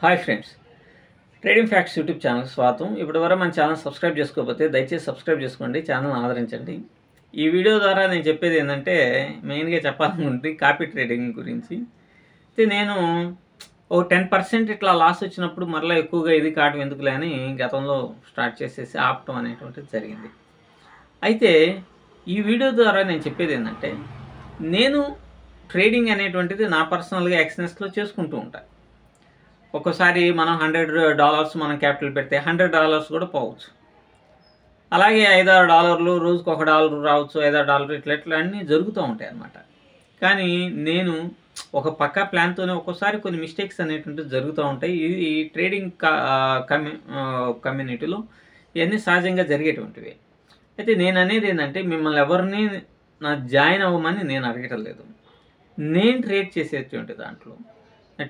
Hi friends, trading facts YouTube channel స్వాగతం. ఇప్పటివరకు మన ఛానల్ సబ్స్క్రైబ్ చేసుకోకపోతే దయచేసి సబ్స్క్రైబ్ చేసుకోండి, ఛానల్ ఆదరించండి. ఈ వీడియో ద్వారా నేను చెప్పేది ఏంటంటే, మెయిన్గా చెప్పాలనుకుంటే కాపీ ట్రేడింగ్ గురించి. అయితే నేను ఓ 10% ఇట్లా లాస్ వచ్చినప్పుడు మరలా ఎక్కువగా ఇది కావడం ఎందుకులే అని గతంలో స్టార్ట్ చేసేసి ఆపటం అనేటువంటిది జరిగింది. అయితే ఈ వీడియో ద్వారా నేను చెప్పేది ఏంటంటే, నేను ట్రేడింగ్ అనేటువంటిది నా పర్సనల్గా ఎక్స్‌నెస్‌లో చేసుకుంటూ ఉంటాను. ఒక్కోసారి మనం $100 మనం క్యాపిటల్ పెడితే $100 కూడా పోవచ్చు. అలాగే $5-6 రోజుకు $1 రావచ్చు, $5-6 ఇట్లా అన్నీ జరుగుతూ ఉంటాయి అన్నమాట. కానీ నేను ఒక పక్కా ప్లాన్తోనే ఒక్కోసారి కొన్ని మిస్టేక్స్ అనేటువంటివి జరుగుతూ ఉంటాయి. ఇది ట్రేడింగ్ కమ్యూనిటీలో ఇవన్నీ సహజంగా జరిగేటువంటివి. అయితే నేను అనేది ఏంటంటే, మిమ్మల్ని ఎవరిని జాయిన్ అవ్వమని నేను అడగటం లేదు. నేను ట్రేడ్ చేసేటువంటి దాంట్లో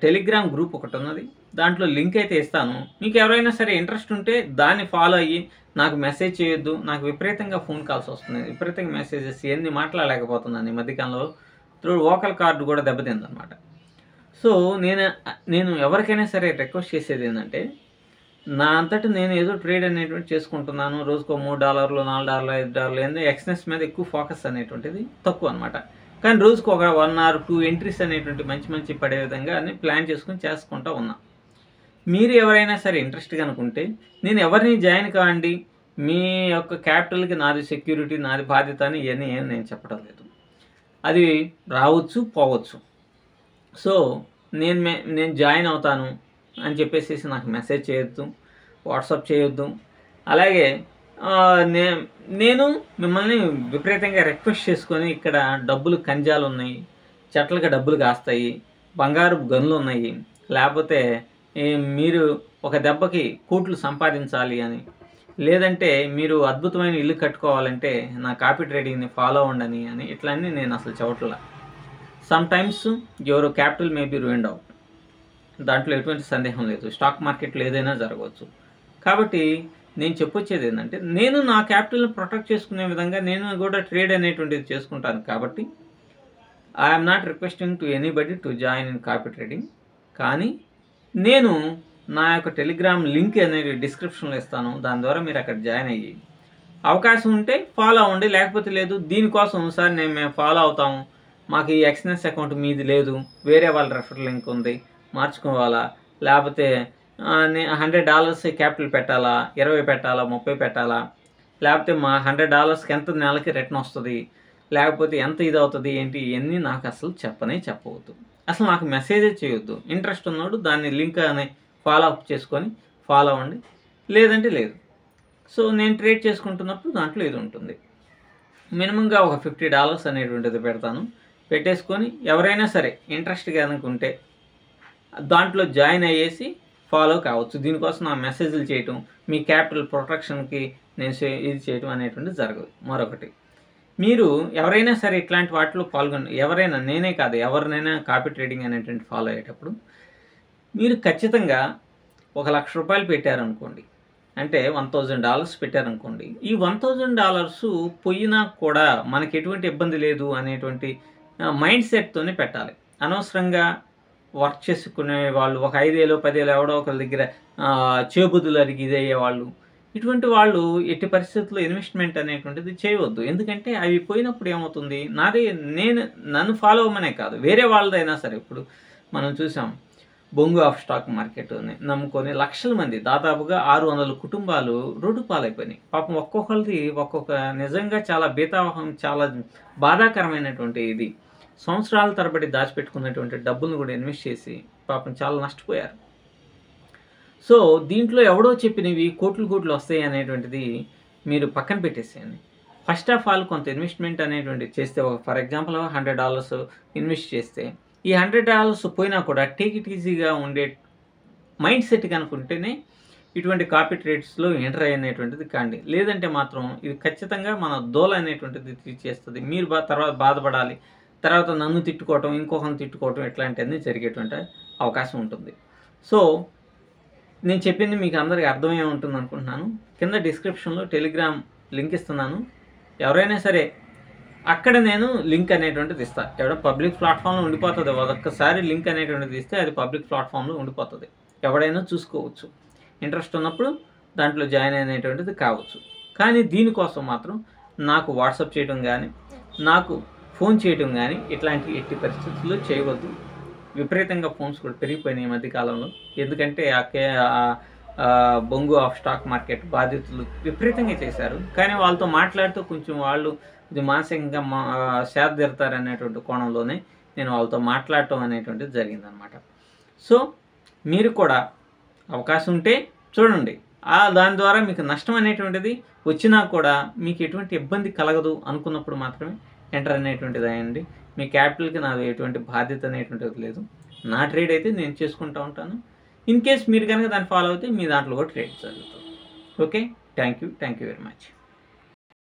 టెలిగ్రామ్ గ్రూప్ ఒకటి ఉన్నది, దాంట్లో లింక్ అయితే ఇస్తాను. మీకు ఎవరైనా సరే ఇంట్రెస్ట్ ఉంటే దాన్ని ఫాలో అయ్యి నాకు మెసేజ్ చేయొద్దు. నాకు విపరీతంగా ఫోన్ కాల్స్ వస్తున్నాయి, విపరీతంగా మెసేజెస్, ఎన్ని మాట్లాడలేకపోతున్నాను ఈ మధ్యకాలంలో. త్రూ వోకల్ కార్డు కూడా దెబ్బతిందనమాట. సో నేను ఎవరికైనా సరే రిక్వెస్ట్ చేసేది ఏంటంటే, నా అంతటా నేను ఏదో ట్రేడ్ అనేటువంటి చేసుకుంటున్నాను. రోజుకో $3, $4, $5 ఏందో ఎక్స్‌నెస్ మీద ఎక్కువ ఫోకస్ అనేటువంటిది తక్కువ అనమాట. కానీ రోజుకు ఒక 1 or 2 ఎంట్రీస్ అనేటువంటి మంచి పడే విధంగా అన్ని ప్లాన్ చేసుకుంటూ ఉన్నా. మీరు ఎవరైనా సరే ఇంట్రెస్ట్ కనుకుంటే, నేను ఎవరిని జాయిన్ కావండి, మీ యొక్క క్యాపిటల్కి నాది సెక్యూరిటీ, నాది బాధ్యత అని ఇవన్నీ ఏం నేను చెప్పడం లేదు. అది రావచ్చు, పోవచ్చు. సో నేను జాయిన్ అవుతాను అని చెప్పేసి నాకు మెసేజ్ చేయొద్దు, వాట్సాప్ చేయొద్దు. అలాగే నేను మిమ్మల్ని విపరీతంగా రిక్వెస్ట్ చేసుకొని, ఇక్కడ డబ్బులు కంజాలు ఉన్నాయి, చెట్లకి డబ్బులు కాస్తాయి, బంగారు గనులు ఉన్నాయి, లేకపోతే మీరు ఒక దెబ్బకి కోట్లు సంపాదించాలి అని, లేదంటే మీరు అద్భుతమైన ఇల్లు కట్టుకోవాలంటే నా కాపీ ట్రేడింగ్ని ఫాలో అవ్వండి అని ఇట్లన్నీ నేను అసలు చెప్పట్లా. Some times your capital may be ruined out, దాంట్లో ఎటువంటి సందేహం లేదు. స్టాక్ మార్కెట్లో ఏదైనా జరగవచ్చు. కాబట్టి నేను చెప్పొచ్చేది ఏంటంటే, నేను నా క్యాపిటల్ని ప్రొటెక్ట్ చేసుకునే విధంగా నేను కూడా ట్రేడ్ అనేటువంటిది చేసుకుంటాను. కాబట్టి I'm not requesting to anybody to join in copy trading. కానీ నేను నా యొక్క టెలిగ్రామ్ లింక్ అనేది డిస్క్రిప్షన్లో ఇస్తాను. దాని ద్వారా మీరు అక్కడ జాయిన్ అయ్యి అవకాశం ఉంటే ఫాలో అవ్వండి, లేకపోతే లేదు. దీనికోసం సార్ మేము ఫాలో అవుతాము, మాకు ఈ ఎక్స్‌నెస్ అకౌంట్ మీది లేదు, వేరే వాళ్ళ రెఫరల్ లింక్ ఉంది, మార్చుకోవాలా, లేకపోతే $100 క్యాపిటల్ పెట్టాలా, 20 పెట్టాలా, 30 పెట్టాలా, లేకపోతే మా $100కి ఎంత నెలకి రిటర్న్ వస్తుంది, లేకపోతే ఎంత ఇది అవుతుంది ఏంటి, ఇవన్నీ నాకు అసలు చెప్పవద్దు. అసలు నాకు మెసేజే చేయొద్దు. ఇంట్రెస్ట్ ఉన్నవాడు దాన్ని లింక్ అని ఫాలో అప్ చేసుకొని ఫాలో అవ్వండి, లేదంటే లేదు. సో నేను ట్రేడ్ చేసుకుంటున్నప్పుడు దాంట్లో ఇది ఉంటుంది. మినిమంగా ఒక $50 అనేటువంటిది పెడతాను. పెట్టేసుకొని ఎవరైనా సరే ఇంట్రెస్ట్గా అనుకుంటే దాంట్లో జాయిన్ అయ్యేసి ఫాలో కావచ్చు. దీనికోసం నా మెసేజ్లు చేయటం, మీ క్యాపిటల్ ప్రొటెక్షన్కి నేను ఇది చేయటం అనేటువంటిది జరగదు. మరొకటి, మీరు ఎవరైనా సరే ఇట్లాంటి వాటిలో ఎవరైనా, నేనే కాదు ఎవరినైనా కాపీ ట్రేడింగ్ అనేటువంటి ఫాలో అయ్యేటప్పుడు మీరు ఖచ్చితంగా $1,00,000 పెట్టారనుకోండి, అంటే $1,000 పెట్టారనుకోండి. ఈ $1,000 పోయినా కూడా మనకి ఎటువంటి ఇబ్బంది లేదు అనేటువంటి మైండ్ సెట్తోనే పెట్టాలి. అనవసరంగా వర్క్ చేసుకునే వాళ్ళు, ఒక 5,000 10,000 ఎవడో ఒకరి దగ్గర చేబుద్దులు అడిగి ఇది అయ్యేవాళ్ళు, ఇటువంటి వాళ్ళు ఎట్టి పరిస్థితుల్లో ఇన్వెస్ట్మెంట్ అనేటువంటిది చేయవద్దు. ఎందుకంటే అవి పోయినప్పుడు ఏమవుతుంది, నన్ను ఫాలో అవ్వమనే కాదు, వేరే వాళ్ళదైనా సరే. ఇప్పుడు మనం చూసాం, బొంగు ఆఫ్ స్టాక్ మార్కెట్ నమ్ముకొని లక్షల మంది, దాదాపుగా 600 కుటుంబాలు రోడ్డు పాలైపోయినాయి. పాపం ఒక్కొక్కరిది ఒక్కొక్క నిజంగా చాలా బీతావహం, చాలా బాధాకరమైనటువంటి ఇది. సంవత్సరాల తరబడి దాచిపెట్టుకున్నటువంటి డబ్బులను కూడా ఇన్వెస్ట్ చేసి పాపం చాలా నష్టపోయారు. సో దీంట్లో ఎవడో చెప్పినవి కోట్లు వస్తాయి అనేటువంటిది మీరు పక్కన పెట్టేసేయండి. ఫస్ట్ ఆఫ్ ఆల్ కొంత ఇన్వెస్ట్మెంట్ అనేటువంటిది చేస్తే, ఫర్ ఎగ్జాంపుల్ $100 ఇన్వెస్ట్ చేస్తే, ఈ $100 పోయినా కూడా టేక్ ఇట్ ఈజీగా ఉండే మైండ్ సెట్ కనుకుంటేనే ఇటువంటి కాపీ ట్రేడ్స్లో ఎంటర్ అనేటువంటిది కాండి. లేదంటే మాత్రం ఇది ఖచ్చితంగా మన దోల అనేటువంటిది తీసేస్తుంది. మీరు తర్వాత బాధపడాలి, తర్వాత నన్ను తిట్టుకోవటం, ఇంకొకరిని తిట్టుకోవటం, ఇట్లాంటివన్నీ జరిగేటువంటి అవకాశం ఉంటుంది. సో నేను చెప్పింది మీకు అందరికీ అర్థమయ్యే ఉంటుంది అనుకుంటున్నాను. కింద డిస్క్రిప్షన్లో టెలిగ్రామ్ లింక్ ఇస్తున్నాను. ఎవరైనా సరే అక్కడ నేను లింక్ అనేటువంటిది ఇస్తాను. ఎవడో పబ్లిక్ ప్లాట్ఫామ్లో ఉండిపోతుంది. ఒక్కసారి లింక్ అనేటువంటిది ఇస్తే అది పబ్లిక్ ప్లాట్ఫామ్లో ఉండిపోతుంది. ఎవడైనా చూసుకోవచ్చు. ఇంట్రెస్ట్ ఉన్నప్పుడు దాంట్లో జాయిన్ అనేటువంటిది కావచ్చు. కానీ దీనికోసం మాత్రం నాకు వాట్సాప్ చేయడం కానీ, నాకు ఫోన్ చేయడం కానీ ఇట్లాంటి ఎట్టి పరిస్థితుల్లో చేయవద్దు. విపరీతంగా ఫోన్స్ కూడా పెరిగిపోయినాయి ఈ మధ్య కాలంలో. ఎందుకంటే బొంగు ఆఫ్ స్టాక్ మార్కెట్ బాధితులు విపరీతంగా చేశారు. కానీ వాళ్ళతో మాట్లాడుతూ కొంచెం వాళ్ళు ఇది మానసికంగా సేద తీరుతారనేటువంటి కోణంలోనే నేను వాళ్ళతో మాట్లాడటం అనేటువంటిది జరిగిందనమాట. సో మీరు కూడా అవకాశం ఉంటే చూడండి. దాని ద్వారా మీకు నష్టం అనేటువంటిది వచ్చినా కూడా మీకు ఎటువంటి ఇబ్బంది కలగదు అనుకున్నప్పుడు మాత్రమే ఎంటర్ అనేటువంటిది అయ్యండి. మీ క్యాపిటల్కి నాది ఎటువంటి బాధ్యత అనేటువంటిది లేదు. నా ట్రేడ్ అయితే నేను చేసుకుంటూ ఉంటాను. ఇన్ కేస్ మీరు కనుక దాన్ని ఫాలో అయితే మీ దాంట్లో కూడా ట్రేడ్ జరుగుతుంది. Okay, thank you very much.